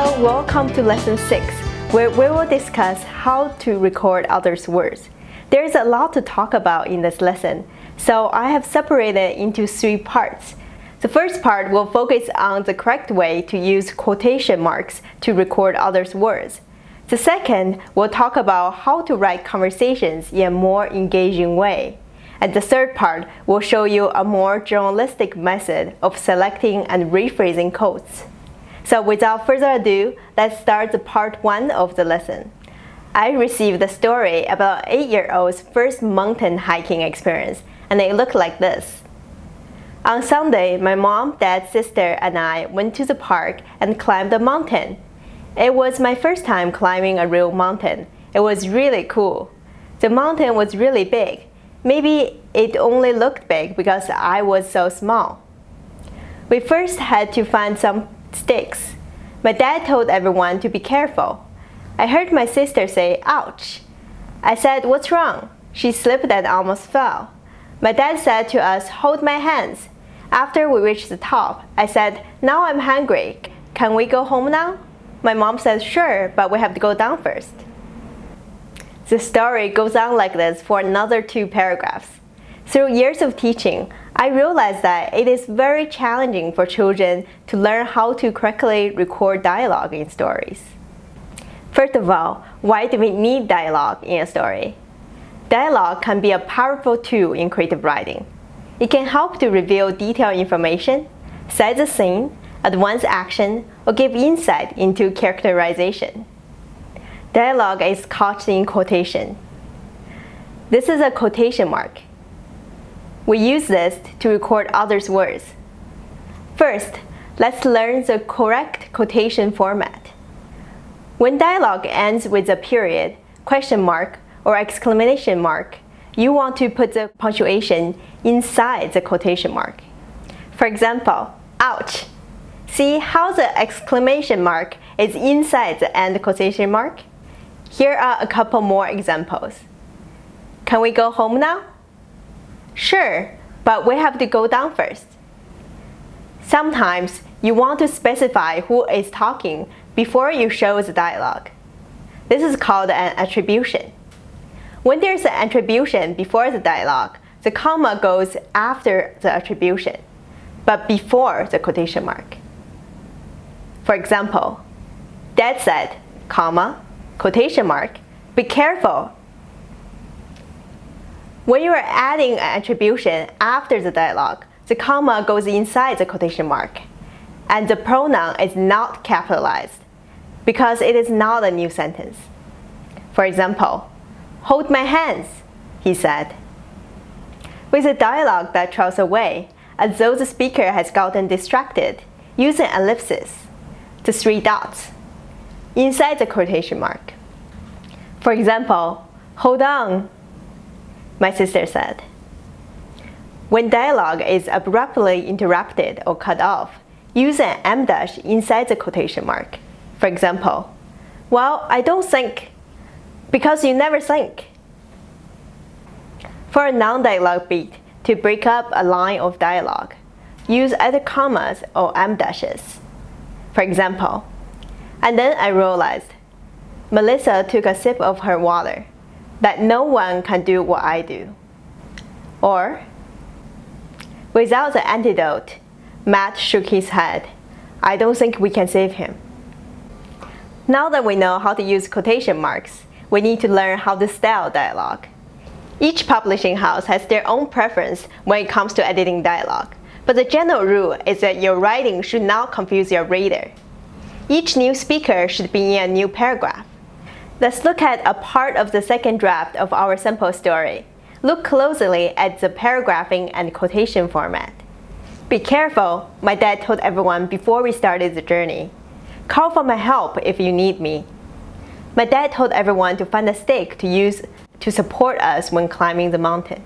Hello, welcome to Lesson 6, where we will discuss how to record others' words. There is a lot to talk about in this lesson, so I have separated it into 3 parts. The first part will focus on the correct way to use quotation marks to record others' words. The second will talk about how to write conversations in a more engaging way. And the third part will show you a more journalistic method of selecting and rephrasing quotes. So without further ado, let's start the part 1 of the lesson. I received a story about an 8-year-old's first mountain hiking experience, and it looked like this. On Sunday, my mom, dad, sister, and I went to the park and climbed a mountain. It was my first time climbing a real mountain. It was really cool. The mountain was really big. Maybe it only looked big because I was so small. We first had to find some sticks. My dad told everyone to be careful. I heard my sister say, "Ouch." I said, "What's wrong?" She slipped and almost fell. My dad said to us, "Hold my hands." After we reached the top, I said, "Now I'm hungry. Can we go home now?" My mom said, "Sure, but we have to go down first." The story goes on like this for another 2 paragraphs. Through years of teaching, I realized that it is very challenging for children to learn how to correctly record dialogue in stories. First of all, why do we need dialogue in a story? Dialogue can be a powerful tool in creative writing. It can help to reveal detailed information, set the scene, advance action, or give insight into characterization. Dialogue is couched in quotation. This is a quotation mark. We use this to record others' words. First, let's learn the correct quotation format. When dialogue ends with a period, question mark, or exclamation mark, you want to put the punctuation inside the quotation mark. For example, "Ouch." See how the exclamation mark is inside the end quotation mark? Here are a couple more examples. "Can we go home now?" "Sure, but we have to go down first." Sometimes you want to specify who is talking before you show the dialogue. This is called an attribution. When there's an attribution before the dialogue, the comma goes after the attribution, but before the quotation mark. For example, Dad said, comma, quotation mark, "Be careful." When you are adding an attribution after the dialogue, the comma goes inside the quotation mark, and the pronoun is not capitalized because it is not a new sentence. For example, "Hold my hands," he said. With a dialogue that trails away, as though the speaker has gotten distracted, use an ellipsis, the 3 dots, inside the quotation mark. For example, "Hold on," my sister said. When dialogue is abruptly interrupted or cut off, use an em dash inside the quotation mark. For example, "Well, I don't think," because you never think. For a non-dialogue beat, to break up a line of dialogue, use either commas or em dashes. For example, "And then I realized Melissa took a sip of her water, that no one can do what I do." Or, "Without the antidote, Matt shook his head. I don't think we can save him." Now that we know how to use quotation marks, we need to learn how to style dialogue. Each publishing house has their own preference when it comes to editing dialogue, but the general rule is that your writing should not confuse your reader. Each new speaker should be in a new paragraph. Let's look at a part of the second draft of our sample story. Look closely at the paragraphing and quotation format. "Be careful," my dad told everyone before we started the journey. "Call for my help if you need me." My dad told everyone to find a stick to use to support us when climbing the mountain.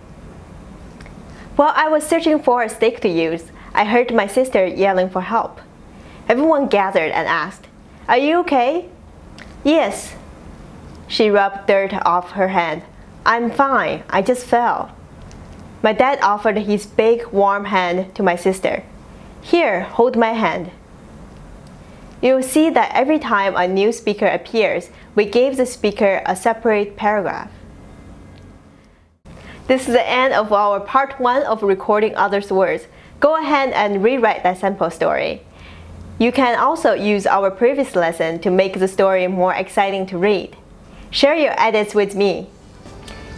While I was searching for a stick to use, I heard my sister yelling for help. Everyone gathered and asked, "Are you okay?" "Yes." She rubbed dirt off her hand. "I'm fine, I just fell." My dad offered his big, warm hand to my sister. "Here, hold my hand." You'll see that every time a new speaker appears, we gave the speaker a separate paragraph. This is the end of our part 1 of recording others' words. Go ahead and rewrite that sample story. You can also use our previous lesson to make the story more exciting to read. Share your edits with me.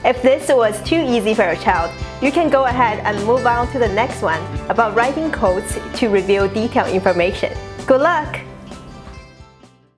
If this was too easy for your child, you can go ahead and move on to the next one about writing codes to reveal detailed information. Good luck!